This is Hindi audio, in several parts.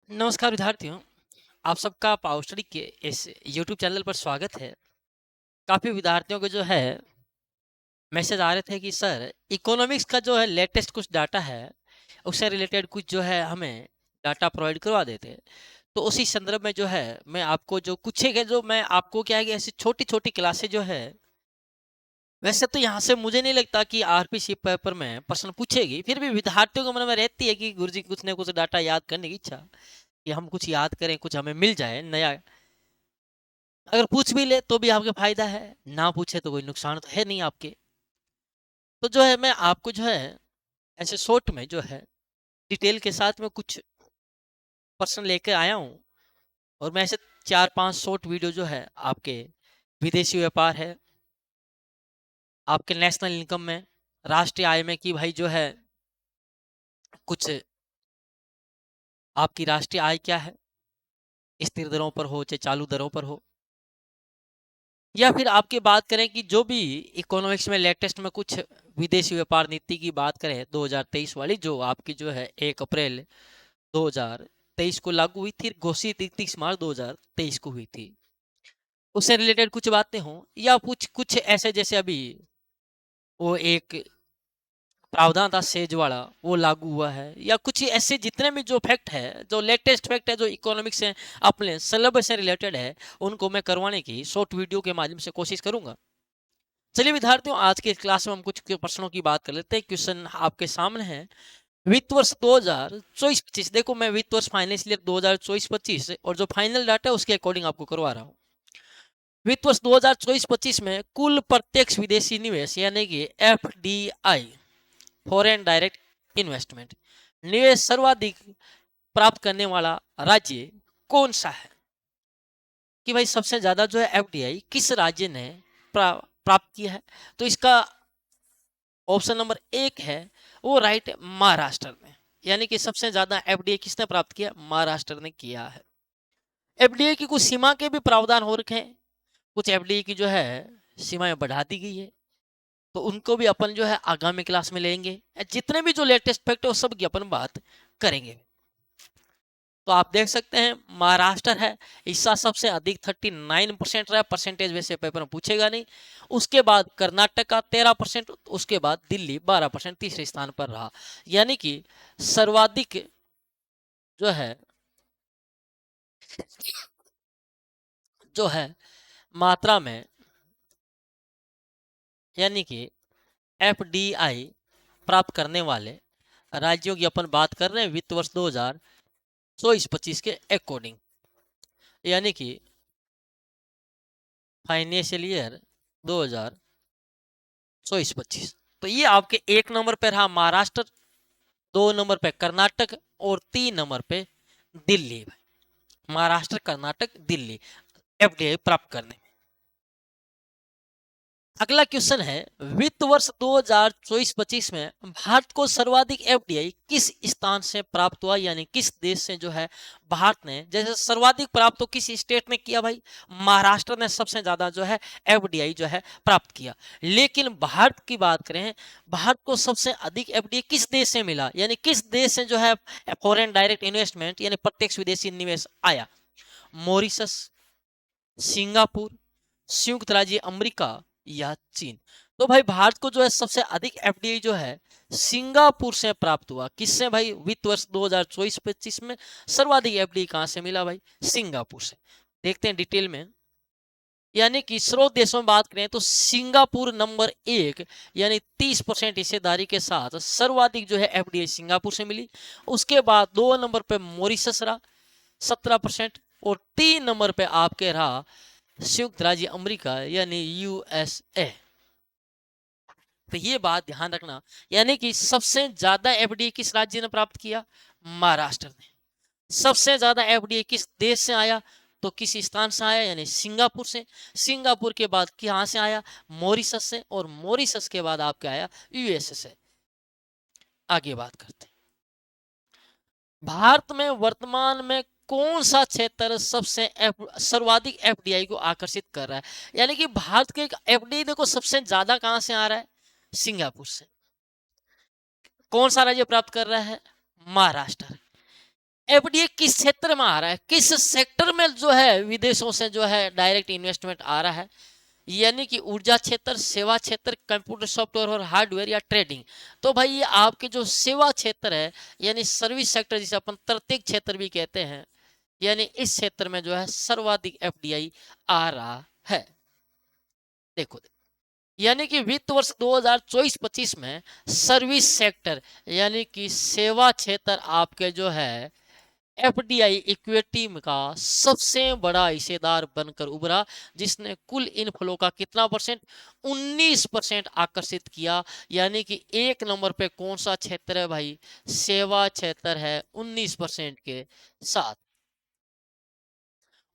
नमस्कार विद्यार्थियों, आप सबका पावर स्टडी के इस यूट्यूब चैनल पर स्वागत है। काफ़ी विद्यार्थियों के जो है मैसेज आ रहे थे कि सर इकोनॉमिक्स का जो है लेटेस्ट कुछ डाटा है, उससे रिलेटेड कुछ जो है हमें डाटा प्रोवाइड करवा देते। तो उसी संदर्भ में जो है मैं आपको जो कुछ है जो मैं आपको क्या है कि ऐसी छोटी-छोटी क्लासेस जो है, वैसे तो यहाँ से मुझे नहीं लगता कि आरपीसी पेपर में प्रश्न पूछेगी, फिर भी विद्यार्थियों के मन में रहती है कि गुरुजी कुछ न कुछ डाटा याद करने की इच्छा, कि हम कुछ याद करें, कुछ हमें मिल जाए नया। अगर पूछ भी ले तो भी आपके फायदा है, ना पूछे तो कोई नुकसान तो है नहीं आपके। तो जो है मैं आपको जो है ऐसे शॉर्ट में जो है डिटेल के साथ में कुछ प्रश्न लेकर आया हूँ। और मैं ऐसे 4-5 शॉर्ट वीडियो जो है आपके विदेशी व्यापार है, आपके नेशनल इनकम में, राष्ट्रीय आय में कि भाई जो है कुछ आपकी राष्ट्रीय आय क्या है, स्थिर दरों पर हो चाहे चालू दरों पर हो, या फिर आपकी बात करें कि जो भी इकोनॉमिक्स में लेटेस्ट में कुछ विदेशी व्यापार नीति की बात करें 2023 वाली, जो आपकी जो है 1 अप्रैल 2023 को लागू हुई थी, घोषित 31 मार्च 2023 को हुई थी, उससे रिलेटेड कुछ बातें हों, या कुछ कुछ ऐसे जैसे अभी वो एक प्रावधान था सेज वाला, वो लागू हुआ है, या कुछ ऐसे जितने भी जो फैक्ट है, जो लेटेस्ट फैक्ट है, जो इकोनॉमिक्स से अपने सिलेबस से रिलेटेड है, उनको मैं करवाने की शॉर्ट वीडियो के माध्यम से कोशिश करूंगा। चलिए विद्यार्थियों, आज के क्लास में हम कुछ प्रश्नों की बात कर लेते हैं। क्वेश्चन आपके सामने है। वित्त वर्ष 2024-25, देखो मैं वित्त वर्ष फाइनेंशियल ईयर 2024-25 और जो फाइनल डाटा है उसके अकॉर्डिंग आपको करवा रहा हूँ। वित्त वर्ष 2024-25 में कुल प्रत्यक्ष विदेशी निवेश यानी कि एफडीआई, फॉरेन डायरेक्ट इन्वेस्टमेंट, निवेश सर्वाधिक प्राप्त करने वाला राज्य कौन सा है? कि भाई सबसे ज्यादा जो है एफडीआई किस राज्य ने प्राप्त किया है? तो इसका ऑप्शन नंबर 1 है वो राइट, महाराष्ट्र ने। यानी कि सबसे ज्यादा एफडीआई किसने प्राप्त किया? महाराष्ट्र ने किया है। एफडीआई की कुछ सीमा के भी प्रावधान हो रखे हैं, कुछ एफडीआई की जो है सीमाएं बढ़ा दी गई है, तो उनको भी अपन जो है आगामी क्लास में लेंगे। जितने भी जो लेटेस्ट फैक्ट है वो सब की अपन बात करेंगे। तो आप देख सकते हैं महाराष्ट्र है, हिस्सा सबसे अधिक 39% रहा। परसेंटेज वैसे पेपर में पूछेगा नहीं। उसके बाद कर्नाटक का 13%, उसके बाद दिल्ली 12% तीसरे स्थान पर रहा। यानी कि सर्वाधिक जो है मात्रा में, यानी कि एफडीआई प्राप्त करने वाले राज्यों की अपन बात कर रहे हैं वित्त वर्ष 2024-25 के अकॉर्डिंग, यानी कि फाइनेंशियल ईयर 2024-25। तो ये आपके 1 नंबर पे रहा महाराष्ट्र, 2 नंबर पे कर्नाटक और 3 नंबर पे दिल्ली। महाराष्ट्र, कर्नाटक, दिल्ली एफडीआई प्राप्त करने में। अगला क्वेश्चन है, वित्त वर्ष 2024-25 में भारत को सर्वाधिक एफडीआई किस स्थान से प्राप्त हुआ? यानी किस देश से जो है भारत ने जैसे सर्वाधिक प्राप्त तो किस स्टेट ने किया? भाई महाराष्ट्र ने सबसे ज्यादा जो है एफडीआई जो है प्राप्त किया। लेकिन भारत की बात करें, भारत को सबसे अधिक एफडीआई किस देश से मिला? यानी किस देश से जो है फॉरेन डायरेक्ट इन्वेस्टमेंट यानी प्रत्यक्ष विदेशी निवेश आया? मॉरिशस, सिंगापुर, संयुक्त राज्य अमेरिका या चीन? तो भाई भारत को जो है सबसे अधिक एफडीआई जो है सिंगापुर से प्राप्त हुआ। किससे भाई? वित्त वर्ष 2024-25 में सर्वाधिक एफडीआई कहां से मिला? भाई सिंगापुर से। देखते हैं डिटेल में। यानी कि स्रोत देशों में बात करें तो सिंगापुर नंबर 1 यानी 30% हिस्सेदारी के साथ सर्वाधिक जो है एफडीआई सिंगापुर से मिली। उसके बाद 2 नंबर पे मॉरिशस रहा 17%, और 3 नंबर पे आपके रहा संयुक्त राज्य अमेरिका यानी यूएसए। तो ये बात ध्यान रखना, यानी कि सबसे ज्यादा एफडीआई किस राज्य ने प्राप्त किया? महाराष्ट्र ने। सबसे ज्यादा एफडीआई किस देश से आया? तो किस स्थान से आया? यानी सिंगापुर से। सिंगापुर के बाद कहां से आया? मॉरिशस से, और मॉरिशस के बाद आपका आया यूएसए से। आगे बात करते हैं, भारत में वर्तमान में कौन सा क्षेत्र सबसे सर्वाधिक एफडीआई को आकर्षित कर रहा है? यानी कि भारत के एफडीआई देखो सबसे ज्यादा कहां से आ रहा है? सिंगापुर से। कौन सा राज्य प्राप्त कर रहा है? महाराष्ट्र। एफडीआई किस क्षेत्र में आ रहा है, किस सेक्टर में जो है विदेशों से जो है डायरेक्ट इन्वेस्टमेंट आ रहा है, यानी कि ऊर्जा क्षेत्र, सेवा क्षेत्र, कंप्यूटर सॉफ्टवेयर और हार्डवेयर या ट्रेडिंग। तो भाई ये आपके जो सेवा क्षेत्र है यानी सर्विस सेक्टर जिसे अपन तृतीयक क्षेत्र भी कहते हैं, यानी इस क्षेत्र में जो है सर्वाधिक एफडीआई आ रहा है। देखो यानी कि वित्त वर्ष 2024-25 में सर्विस सेक्टर यानी कि सेवा क्षेत्र आपके जो है एफडीआई इक्विटी का सबसे बड़ा हिस्सेदार बनकर उभरा, जिसने कुल इनफ्लो का कितना परसेंट, 19% आकर्षित किया। यानी कि एक नंबर पे कौन सा क्षेत्र है भाई, सेवा क्षेत्र है 19% के साथ।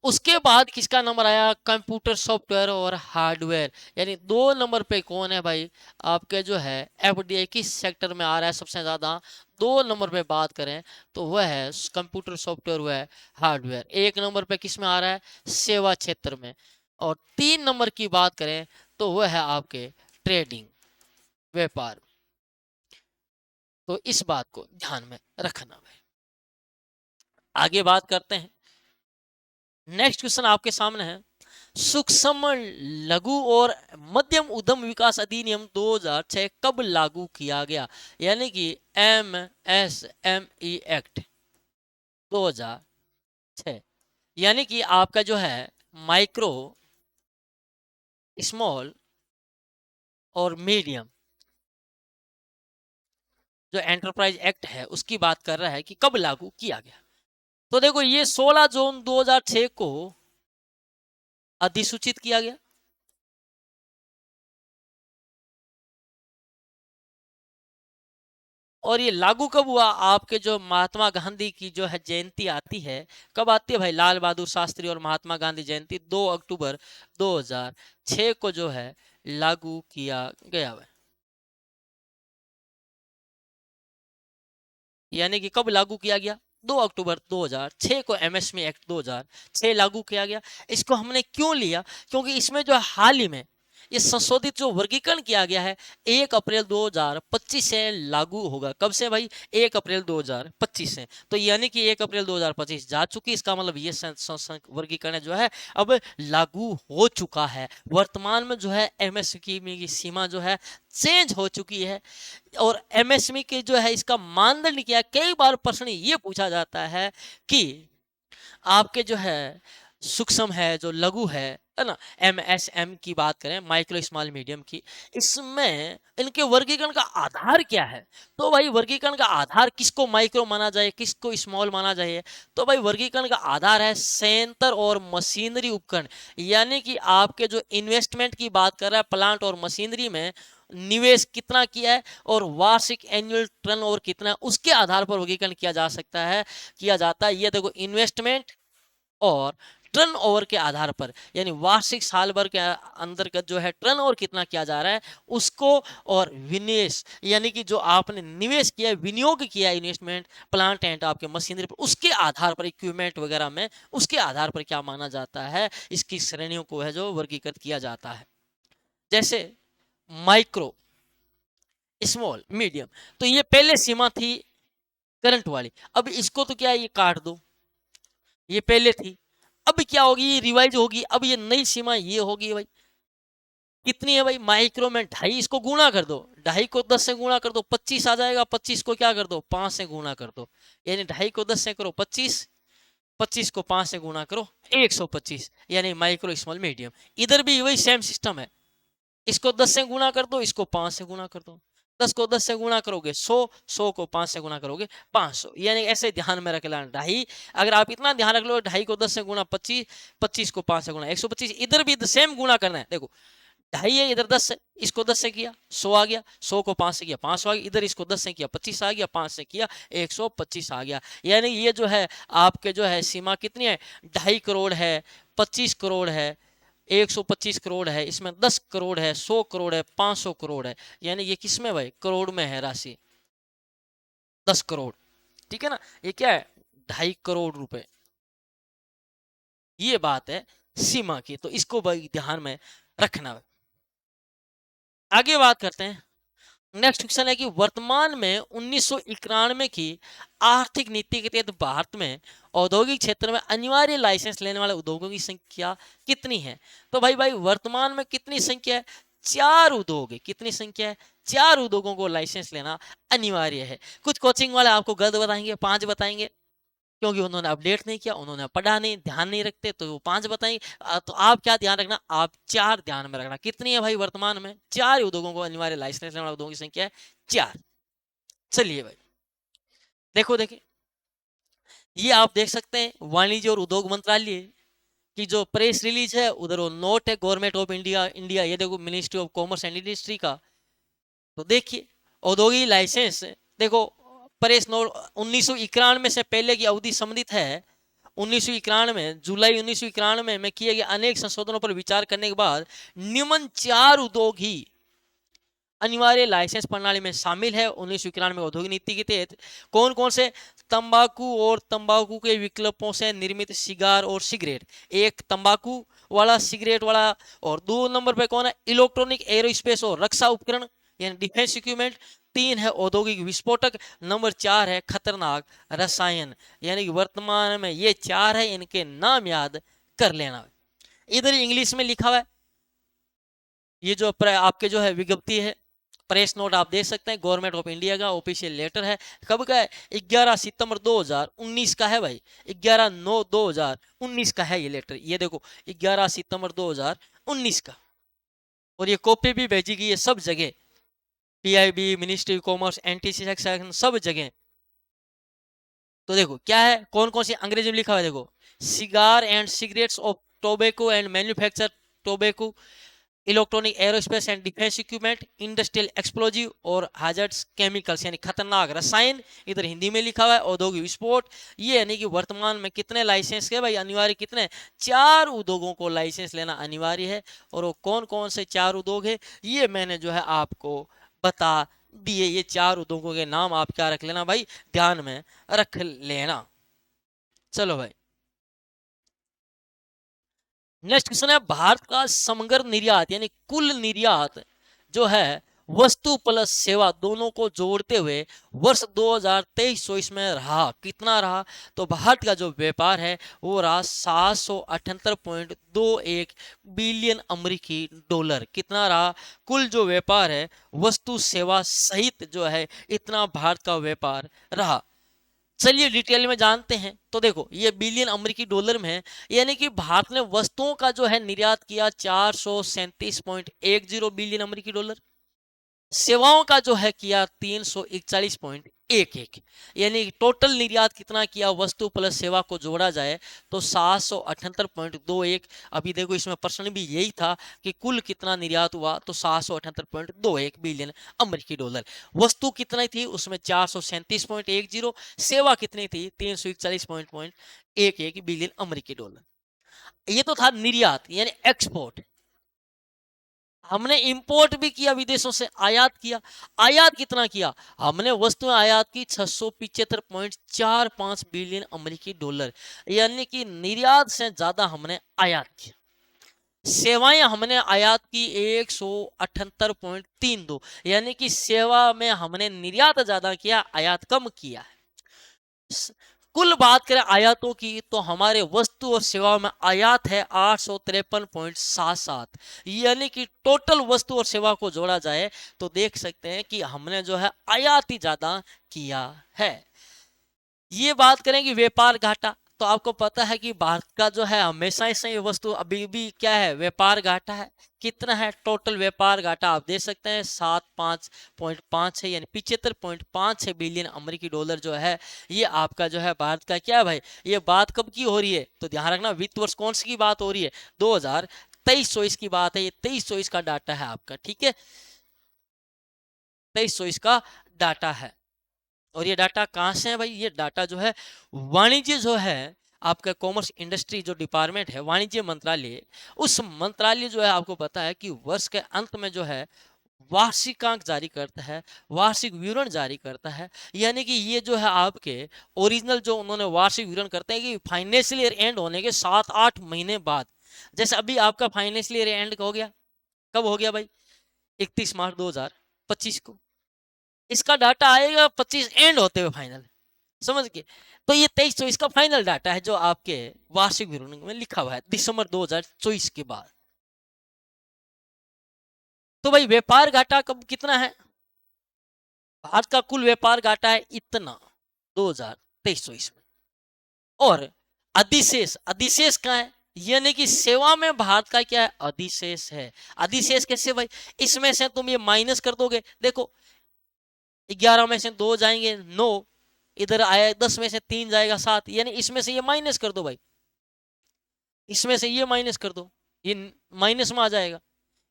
उसके बाद किसका नंबर आया, कंप्यूटर सॉफ्टवेयर और हार्डवेयर, यानी 2 नंबर पे कौन है भाई आपके जो है एफडीआई किस सेक्टर में आ रहा है सबसे ज्यादा। 2 नंबर पे बात करें तो वह है कंप्यूटर सॉफ्टवेयर, वह है हार्डवेयर। 1 नंबर पे किस में आ रहा है, सेवा क्षेत्र में। और 3 नंबर की बात करें तो वह है आपके ट्रेडिंग, व्यापार। तो इस बात को ध्यान में रखना भाई। आगे बात करते हैं, नेक्स्ट क्वेश्चन आपके सामने है, सूक्ष्म लघु और मध्यम उद्यम विकास अधिनियम 2006 कब लागू किया गया, यानी कि एमएसएमई एक्ट 2006। यानी कि आपका जो है माइक्रो, स्मॉल और मीडियम जो एंटरप्राइज एक्ट है उसकी बात कर रहा है कि कब लागू किया गया। तो देखो ये 16 जून 2006 को अधिसूचित किया गया। और ये लागू कब हुआ, आपके जो महात्मा गांधी की जो है जयंती आती है, कब आती है भाई, लाल बहादुर शास्त्री और महात्मा गांधी जयंती 2 अक्टूबर 2006 को जो है लागू किया गया है। यानी कि कब लागू किया गया, 2 अक्टूबर 2006 को एमएसएमई एक्ट 2006 लागू किया गया। इसको हमने क्यों लिया, क्योंकि इसमें जो हाल ही में ये संशोधित जो वर्गीकरण किया गया है 1 अप्रैल 2025 से लागू होगा। कब से भाई, 1 अप्रैल 2025 से। तो यानी कि 1 अप्रैल 2025 जा चुकी, इसका मतलब ये वर्गीकरण जो है अब लागू हो चुका है। वर्तमान में जो है एमएसएमई की सीमा जो है चेंज हो चुकी है। और एमएसएमई के जो है इसका मानदंड क्या है, कई बार प्रश्न ये पूछा जाता है कि आपके जो है सूक्ष्म है, जो लघु है ना, एमएसएम की बात करें, माइक्रो स्मॉल मीडियम की, इसमें इनके वर्गीकरण का आधार क्या है। तो भाई वर्गीकरण का आधार किसको माइक्रो माना जाए, किसको स्मॉल माना जाए, तो भाई वर्गीकरण का आधार है संयंत्र और मशीनरी उपकरण। यानी कि आपके जो इन्वेस्टमेंट की बात कर रहा है, प्लांट और मशीनरी में निवेश कितना किया है और वार्षिक एनुअल टर्नओवर कितना है, उसके आधार पर वर्गीकरण किया जा सकता है, किया जाता है। ये देखो इन्वेस्टमेंट और टर्नओवर के आधार पर, यानी वार्षिक साल भर के अंतर्गत जो है टर्नओवर कितना किया जा रहा है उसको, और विनिवेश यानी कि जो आपने निवेश किया है, विनियोग किया है, इन्वेस्टमेंट प्लांट एंड आपके मशीनरी पर, उसके आधार पर, इक्विपमेंट वगैरह में उसके आधार पर क्या माना जाता है, इसकी श्रेणियों को है जो वर्गीकृत किया जाता है। जैसे माइक्रो, स्मॉल, मीडियम, तो ये पहले सीमा थी करंट वाली। अब इसको तो क्या है, ये काट दो, ये पहले थी, अब क्या होगी, ये रिवाइज होगी, अब ये नई सीमा ये होगी भाई। कितनी है भाई, माइक्रो में 2.5, इसको गुणा कर दो, 2.5 को 10 से गुणा कर दो 25 आ जाएगा, 25 को क्या कर दो 5 से गुणा कर दो, यानी 2.5 को 10 से करो 25, 25 को 5 से गुणा करो 125, यानी माइक्रो स्मॉल मीडियम। इधर भी वही सेम सिस्टम है, इसको 10 से गुणा कर दो, इसको 5 से गुणा कर दो, 10 को 10 से गुणा करोगे 100, 100 को 5 से गुणा करोगे 500, यानी ऐसे ध्यान में रख लेना। 2.5, अगर आप इतना ध्यान रख लो, 2.5 को 10 से गुणा 25, 25 को 5 से गुणा 125, इधर भी सेम गुणा करना है। देखो 2.5 है, इधर 10 है, इसको 10 से किया 100 आ गया, 100 को 5 से किया 500 आ गया, इधर इसको 10 से किया 25 आ गया, 5 से किया 125 आ गया। यानी ये जो है आपके जो है सीमा कितनी है, 2.5 करोड़ है, 25 करोड़ है, 125 करोड़ है, इसमें 10 करोड़ है, 100 करोड़ है, 500 करोड़ है, यानी ये किसमें भाई, करोड़ में है राशि, 10 करोड़। ठीक है ना, ये क्या है, 2.5 करोड़ रुपए, ये बात है सीमा की, तो इसको भाई ध्यान में रखना है। आगे बात करते हैं, नेक्स्ट क्वेश्चन है कि वर्तमान में 1991 की आर्थिक नीति के तहत भारत में औद्योगिक क्षेत्र में अनिवार्य लाइसेंस लेने वाले उद्योगों की संख्या कितनी है? तो भाई भाई वर्तमान में कितनी संख्या है? 4 उद्योग है। कितनी संख्या है? 4 उद्योगों को लाइसेंस लेना अनिवार्य है। कुछ कोचिंग वाले आपको गलत बताएंगे, 5 बताएंगे, क्योंकि उन्होंने अपडेट नहीं किया, उन्होंने पढ़ा नहीं, ध्यान नहीं रखते, तो वो 5 बताएंगे। तो आप क्या ध्यान रखना, आप 4 ध्यान में रखना। कितनी है भाई? वर्तमान में 4 उद्योगों को अनिवार्य लाइसेंस लेने वाले उद्योगों की संख्या है 4। चलिए भाई, देखो देखिए, ये आप देख सकते हैं वाणिज्य और उद्योग मंत्रालय की जो प्रेस रिलीज है, उधर वो नोट है गवर्नमेंट ऑफ इंडिया इंडिया, ये देखो ministry of commerce and industry का। तो देखिए औद्योगिक लाइसेंस, देखो प्रेस नोट 1991 से पहले की अवधि संबंधित है। 1991 जुलाई 1991 में किए गए अनेक संशोधनों पर विचार करने के बाद निम्न 4 उद्योग ही अनिवार्य लाइसेंस प्रणाली में शामिल है। 1991 औद्योगिक नीति के तहत कौन कौन से? तंबाकू और तंबाकू के विकल्पों से निर्मित सिगार और सिगरेट, एक तंबाकू वाला सिगरेट वाला। और 2 नंबर पे कौन है? इलेक्ट्रॉनिक एरोस्पेस और रक्षा उपकरण यानी डिफेंस इक्विपमेंट। 3 है औद्योगिक विस्फोटक। नंबर 4 है खतरनाक रसायन। यानी कि वर्तमान में ये 4 है, इनके नाम याद कर लेना। इधर इंग्लिश में लिखा हुआ है, ये जो आपके जो है विज्ञप्ति है, प्रेस नोट आप देख सकते हैं, गवर्नमेंट ऑफ इंडिया का ऑफिशियल लेटर है। कब का है? 11 सितंबर 2019 का है भाई। 11/9/2019 का है ये लेटर। ये देखो 11 सितंबर 2019 का। और ये कॉपी भी भेजी गई है सब जगह, PIB, ministry of commerce, NTC section, सब जगह। तो देखो क्या है, कौन कौन सी अंग्रेजी में लिखा हुआ है, देखो cigar and cigarettes of tobacco and manufacture tobacco, electronic aerospace and defence equipment, industrial explosive और हाजर्ड्स केमिकल्स यानी खतरनाक रसायन। इधर हिंदी में लिखा हुआ है औद्योगिक विस्फोट। ये यानी कि वर्तमान में कितने लाइसेंस के भाई अनिवार्य? कितने? 4 उद्योगों को लाइसेंस लेना अनिवार्य है। और वो कौन कौन से 4 उद्योग है ये मैंने जो है आपको बता दिए। ये 4 उद्योगों के नाम आप क्या रख लेना भाई, ध्यान में रख लेना। चलो भाई, नेक्स्ट क्वेश्चन है, भारत का समग्र निर्यात यानी कुल निर्यात जो है वस्तु प्लस सेवा दोनों को जोड़ते हुए वर्ष 2023-24 में रहा, कितना रहा? तो भारत का जो व्यापार है वो रहा 778.21 बिलियन अमेरिकी डॉलर। कितना रहा? कुल जो व्यापार है वस्तु सेवा सहित जो है इतना भारत का व्यापार रहा। चलिए डिटेल में जानते हैं। तो देखो ये बिलियन अमेरिकी डॉलर में है, यानी कि भारत ने वस्तुओं का जो है निर्यात किया 437.10 बिलियन अमेरिकी डॉलर, सेवाओं का जो है किया 341.11, यानी टोटल निर्यात कितना किया वस्तु प्लस सेवा को जोड़ा जाए तो 778.21। अभी देखो इसमें प्रश्न भी यही था कि कुल कितना निर्यात हुआ, तो 778.21 बिलियन अमेरिकी डॉलर। वस्तु कितनी थी उसमें? 437.10। सेवा कितनी थी? 341.11 बिलियन अमेरिकी डॉलर। ये तो था निर्यात यानी एक्सपोर्ट। हमने इंपोर्ट भी किया, विदेशों से आयात किया। आयात कितना किया? हमने वस्तुएं आयात की 675.45 बिलियन अमेरिकी डॉलर, यानी कि निर्यात से ज्यादा हमने आयात किया। सेवाएं हमने आयात की 178.32, यानी कि सेवा में हमने निर्यात ज्यादा किया, आयात कम किया है। कुल बात करें आयातों की तो हमारे वस्तु और सेवाओं में आयात है 853.77, यानी कि टोटल वस्तु और सेवा को जोड़ा जाए तो देख सकते हैं कि हमने जो है आयात ही ज्यादा किया है। ये बात करें कि व्यापार घाटा, तो आपको पता है कि भारत का जो है हमेशा से ये वस्तु अभी भी क्या है, व्यापार घाटा है। कितना है टोटल व्यापार घाटा? आप देख सकते हैं 75.5 है, यानी 75.5 बिलियन अमेरिकी डॉलर जो है ये आपका जो है भारत का क्या है भाई। ये बात कब की हो रही है? तो ध्यान रखना वित्त वर्ष कौन सी की बात हो रही है? 2023-24 की बात है। ये 23-24 का डाटा है आपका, ठीक है, 23-24 का डाटा है। और ये डाटा कहाँ से है भाई? ये डाटा जो है वाणिज्य जो है आपका कॉमर्स इंडस्ट्री जो डिपार्टमेंट है वाणिज्य मंत्रालय, उस मंत्रालय जो है आपको पता है कि वर्ष के अंत में जो है वार्षिकांक जारी करता है, वार्षिक विवरण जारी करता है। यानी कि ये जो है आपके ओरिजिनल जो उन्होंने वार्षिक विवरण करते हैं कि फाइनेंशियल ईयर एंड होने के 7-8 महीने बाद। जैसे अभी आपका फाइनेंशियल ईयर एंड हो गया, कब हो गया भाई? 31 मार्च 2025 को। इसका डाटा आएगा 25 एंड होते हुए फाइनल, समझ के। तो ये 23-24 का फाइनल डाटा है जो आपके वार्षिक विवरण में लिखा हुआ है दिसंबर 2024 के बाद। तो भाई व्यापार घाटा कब कितना है, भारत का कुल व्यापार घाटा है इतना 2023-24 में। और अधिशेष, अधिशेष कहाँ है, यानी कि सेवा में भारत का क्या है, अधिशेष है। अधिशेष कैसे भाई, इसमें से तुम ये माइनस कर दोगे, देखो 11 में से 2 जाएंगे 9, इधर आया 10 में से 3 जाएगा 7, यानी इसमें से ये माइनस कर दो भाई, इसमें से ये माइनस कर दो, ये माइनस में आ जाएगा,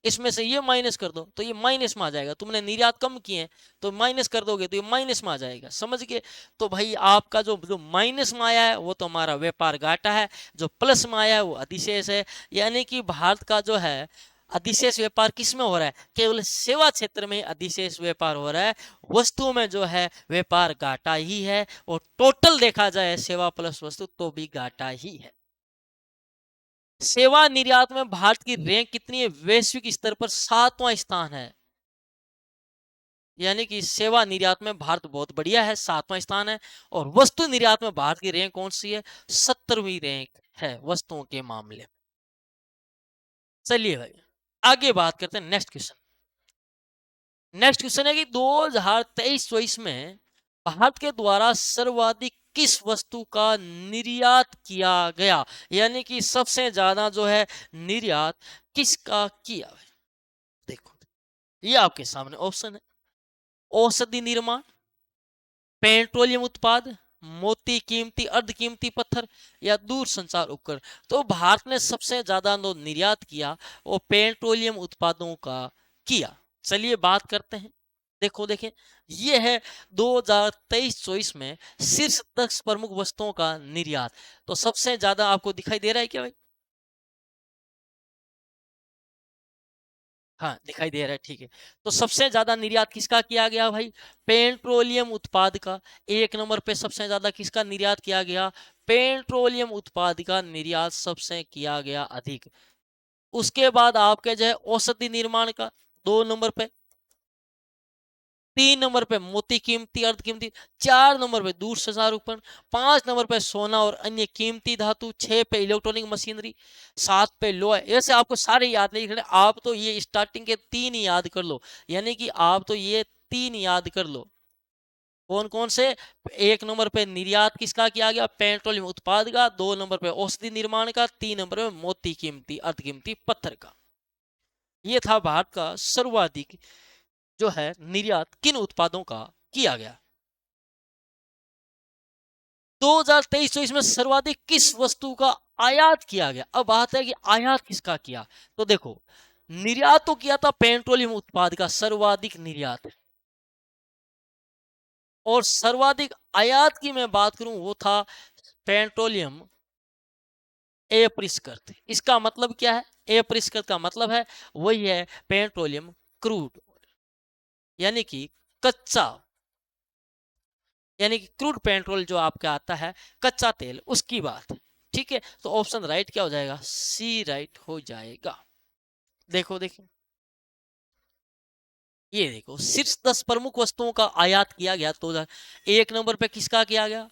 इसमें से ये माइनस कर दो तो ये माइनस में आ जाएगा। तुमने निर्यात कम किए हैं तो माइनस कर दोगे तो ये माइनस में आ जाएगा, समझ गए। तो भाई आपका जो जो माइनस में आया है वो तो हमारा व्यापार घाटा है, जो प्लस में आया है वो अधिशेष है। यानी कि भारत का जो है अधिशेष व्यापार किस में हो रहा है, केवल सेवा क्षेत्र में अधिशेष व्यापार हो रहा है, वस्तुओं में जो है व्यापार घाटा ही है। और टोटल देखा जाए सेवा प्लस वस्तु तो भी घाटा ही है। सेवा निर्यात में भारत की रैंक कितनी है, वैश्विक स्तर पर 7वां स्थान है। यानी कि सेवा निर्यात में भारत बहुत बढ़िया है, 7वां स्थान है। और वस्तु निर्यात में भारत की रैंक कौन सी है, 70वीं रैंक है वस्तुओं के मामले में। चलिए भाई आगे बात करते हैं, नेक्स्ट क्वेश्चन। नेक्स्ट क्वेश्चन है कि 2023-24 में भारत के द्वारा सर्वाधिक किस वस्तु का निर्यात किया गया, यानी कि सबसे ज्यादा जो है निर्यात किसका किया है। देखो ये आपके सामने ऑप्शन है, औषधि निर्माण, पेट्रोलियम उत्पाद, मोती कीमती अर्ध कीमती पत्थर, या दूर संचार उपकरण। तो भारत ने सबसे ज्यादा जो निर्यात किया वो पेट्रोलियम उत्पादों का किया। चलिए बात करते हैं, देखो देखें ये है 2023-24 में शीर्ष 10 प्रमुख वस्तुओं का निर्यात। तो सबसे ज्यादा आपको दिखाई दे रहा है क्या भाई, हाँ दिखाई दे रहा है, ठीक है। तो सबसे ज्यादा निर्यात किसका किया गया भाई, पेट्रोलियम उत्पाद का। एक नंबर पे सबसे ज्यादा किसका निर्यात किया गया, पेट्रोलियम उत्पाद का निर्यात सबसे किया गया अधिक। उसके बाद आपके जो है औषधि निर्माण का 2 नंबर पे, 3 नंबर पे मोती कीमती अर्ध कीमती, 4 नंबर पे दूर संचार उपकरण, 5 नंबर पे सोना और अन्य कीमती धातु, 6 पे इलेक्ट्रॉनिक मशीनरी, 7 पे लोहा। ऐसे आपको सारे याद नहीं करने, आप तो ये स्टार्टिंग के 3 ही याद कर लो, यानी कि आप तो ये 3 याद कर लो। कौन कौन से, 1 नंबर पे निर्यात किसका किया गया, पेट्रोलियम उत्पाद का, 2 नंबर पे औषधि निर्माण का, 3 नंबर पे मोती कीमती अर्ध कीमती पत्थर का। ये था भारत का सर्वाधिक जो है निर्यात किन उत्पादों का किया गया। 2023-24 में सर्वाधिक किस वस्तु का आयात किया गया। अब बात है कि आयात किसका किया, तो देखो निर्यात तो किया था पेट्रोलियम उत्पाद का सर्वाधिक निर्यात, और सर्वाधिक आयात की मैं बात करूं वो था पेट्रोलियम अपरिष्कृत। इसका मतलब क्या है, अपरिष्कृत का मतलब है वही है पेट्रोलियम क्रूड, यानी कि कच्चा, यानी कि क्रूड पेट्रोल जो आपका आता है कच्चा तेल, उसकी बात है। ठीक है, तो ऑप्शन राइट क्या हो जाएगा, सी राइट हो जाएगा। देखो देखो ये देखो शीर्ष 10 प्रमुख वस्तुओं का आयात किया गया तो 1 नंबर पे किसका किया गया,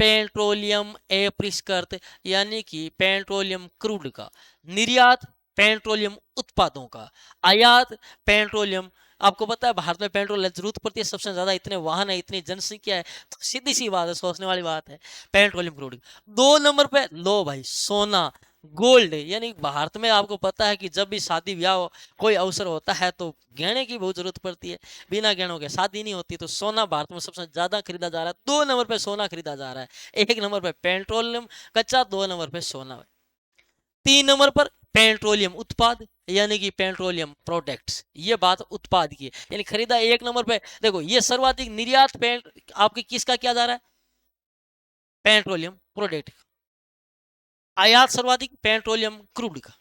पेट्रोलियम अपरिष्कृत, यानी कि पेट्रोलियम क्रूड का। निर्यात पेट्रोलियम उत्पादों का। आयात पेट्रोलियम, आपको पता है भारत में पेट्रोल जरूरत पड़ती है सबसे ज्यादा, इतने वाहन है इतनी जनसंख्या है, तो सीधी सी बात है सोचने वाली बात है, पेट्रोलियम क्रूड। 2 नंबर पे लो भाई सोना, गोल्ड, यानी भारत में आपको पता है कि जब भी शादी ब्याह कोई अवसर होता है तो गहने की बहुत जरूरत पड़ती है, बिना गहनों के शादी नहीं होती। तो सोना भारत में सबसे ज्यादा खरीदा जा रहा है, 2 नंबर पे सोना खरीदा जा रहा है। 1 नंबर पे पेट्रोलियम कच्चा, 2 नंबर पे सोना, 3 नंबर पर पेट्रोलियम उत्पाद, यानी कि पेट्रोलियम प्रोडक्ट्स। ये बात उत्पाद की है, यानी खरीदा 1 नंबर पे। देखो ये सर्वाधिक निर्यात आपके किसका किया जा रहा है, पेट्रोलियम प्रोडक्ट। आयात सर्वाधिक पेट्रोलियम क्रूड का,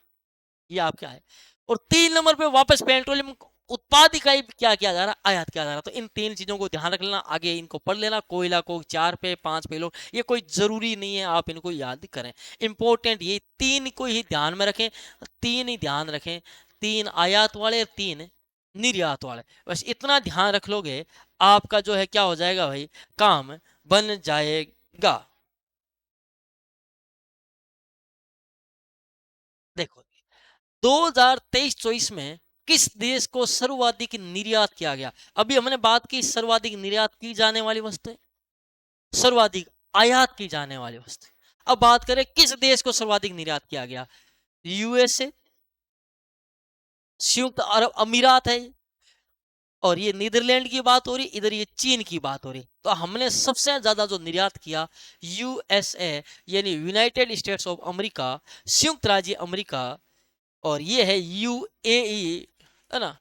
ये आपका है। और 3 नंबर पे वापस पेट्रोलियम उत्पाद का ही क्या किया जा रहा है, आयात किया जा रहा है। तो इन 3 चीजों को ध्यान रख लेना, आगे इनको पढ़ लेना। कोयला को 4 पे 5 पे लो, ये कोई जरूरी नहीं है आप इनको याद करें, इंपॉर्टेंट ये 3 को ही ध्यान में रखें, 3 ही ध्यान रखें, 3 आयात वाले, 3 निर्यात वाले। बस इतना ध्यान रख लोगे, आपका जो है क्या हो जाएगा भाई, काम बन जाएगा। देखो 2023-24 में किस देश को सर्वाधिक निर्यात किया गया? अभी हमने बात की सर्वाधिक निर्यात की जाने वाली वस्तु, सर्वाधिक आयात की जाने वाली वस्तु। अब बात करें किस देश को सर्वाधिक निर्यात किया गया? यूएसए, संयुक्त अरब अमीरात है, और ये नीदरलैंड की बात हो रही, इधर ये चीन की बात हो रही। तो हमने सबसे ज्यादा जो निर्यात किया यूएसए, यानी यूनाइटेड स्टेट्स ऑफ अमेरिका, संयुक्त राज्य अमेरिका, और ये है यूएई, है ना,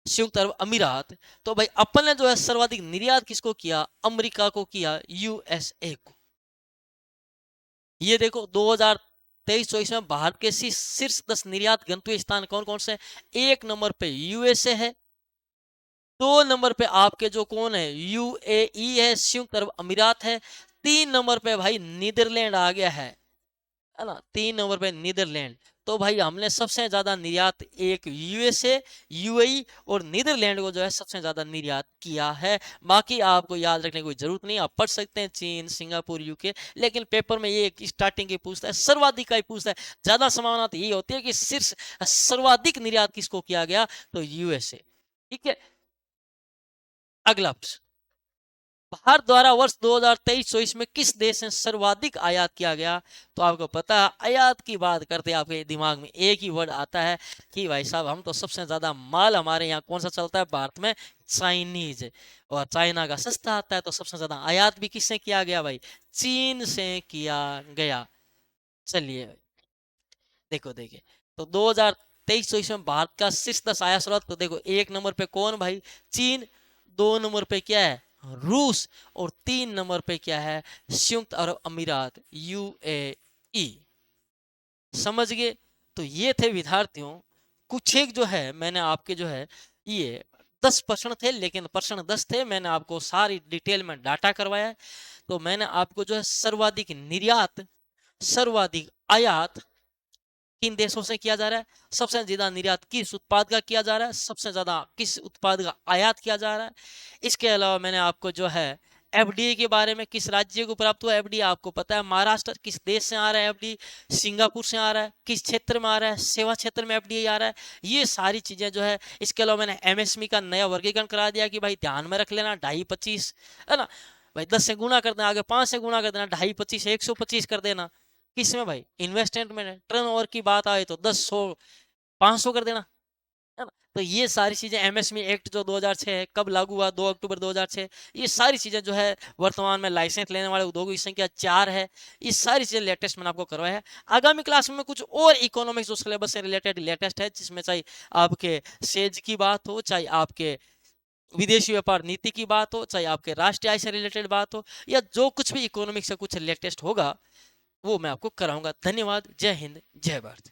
संयुक्त अरब अमीरात। तो भाई अपन ने जो है सर्वाधिक निर्यात किसको किया? अमेरिका को किया, यूएसए को। ये देखो 2023-24 में भारत के शीर्ष 10 निर्यात गंतव्य स्थान कौन कौन से? एक नंबर पे यूएसए है, दो नंबर पे आपके जो कौन है, यूएई है, संयुक्त अरब अमीरात है, तीन नंबर पे भाई नीदरलैंड आ गया है ना, तीन नंबर पे नीदरलैंड। तो भाई हमने सबसे ज्यादा निर्यात एक यूएसए, यूएई और नीदरलैंड को जो है सबसे ज्यादा निर्यात किया है। बाकी आपको याद रखने की कोई जरूरत नहीं, आप पढ़ सकते हैं चीन, सिंगापुर, यूके, लेकिन पेपर में ये स्टार्टिंग की पूछता है, सर्वाधिक का ही पूछता है। ज्यादा संभावना तो यही होती है कि शीर्ष सर्वाधिक निर्यात किसको किया गया, तो यूएसए। ठीक है, अगला प्रश्न, भारत द्वारा वर्ष 2023-24 में किस देश से सर्वाधिक आयात किया गया? तो आपको पता है, आयात की बात करते हैं आपके दिमाग में एक ही वर्ड आता है कि भाई साहब हम तो सबसे ज्यादा माल हमारे यहाँ कौन सा चलता है भारत में? चाइनीज। और चाइना का सस्ता आता है, तो सबसे ज्यादा आयात भी किससे किया गया भाई? चीन से किया गया। चलिए देखो, देखिए तो 2023-24 में भारत का शीर्ष 10 आयात स्रोत, तो देखो एक नंबर पे कौन भाई? चीन, दो नंबर पे क्या है? रूस, और तीन नंबर पे क्या है? संयुक्त अरब अमीरात, यूएई। समझ गए? तो ये थे विद्यार्थियों कुछ एक जो है मैंने आपके जो है ये 10 प्रश्न थे, लेकिन प्रश्न 10 थे, मैंने आपको सारी डिटेल में डाटा करवाया है। तो मैंने आपको जो है सर्वाधिक निर्यात, सर्वाधिक आयात किन देशों से किया जा रहा है, सबसे ज्यादा निर्यात किस उत्पाद का किया जा रहा है, सबसे ज्यादा किस उत्पाद का आयात किया जा रहा है। इसके अलावा मैंने आपको जो है एफडीए के बारे में, किस राज्य को प्राप्त हुआ एफडीए, आपको पता है महाराष्ट्र, किस देश से आ रहा है एफडीए, सिंगापुर से आ रहा है, किस क्षेत्र में आ रहा है, सेवा क्षेत्र में एफडीए आ रहा है, ये सारी चीजें जो है। इसके अलावा मैंने एमएसएमई का नया वर्गीकरण करा दिया कि भाई ध्यान में रख लेना, 2.5-25, है ना भाई, 10 से गुना कर देना, आगे 5 से गुना कर देना, 2.5-25 125 कर देना। किसमें भाई? इन्वेस्टमेंट में। टर्नओवर की बात आए तो 10, 100, 500 कर देना, है ना। तो ये सारी चीजें, एमएसएमई एक्ट जो 2006 है, कब लागू हुआ? 2 अक्टूबर 2006। ये सारी चीजें जो है वर्तमान में लाइसेंस लेने वाले उद्योगों की संख्या 4 है। ये सारी चीजें लेटेस्ट मैंने आपको करवाया है। आगामी क्लास में कुछ और इकोनॉमिक्स जो सिलेबस से रिलेटेड लेटेस्ट है, जिसमें चाहे आपके सेज की बात हो, चाहे आपके विदेशी व्यापार नीति की बात हो, चाहे आपके राष्ट्रीय आय से रिलेटेड बात हो, या जो कुछ भी इकोनॉमिक्स से कुछ लेटेस्ट होगा वो मैं आपको कराऊंगा। धन्यवाद। जय हिंद, जय भारत।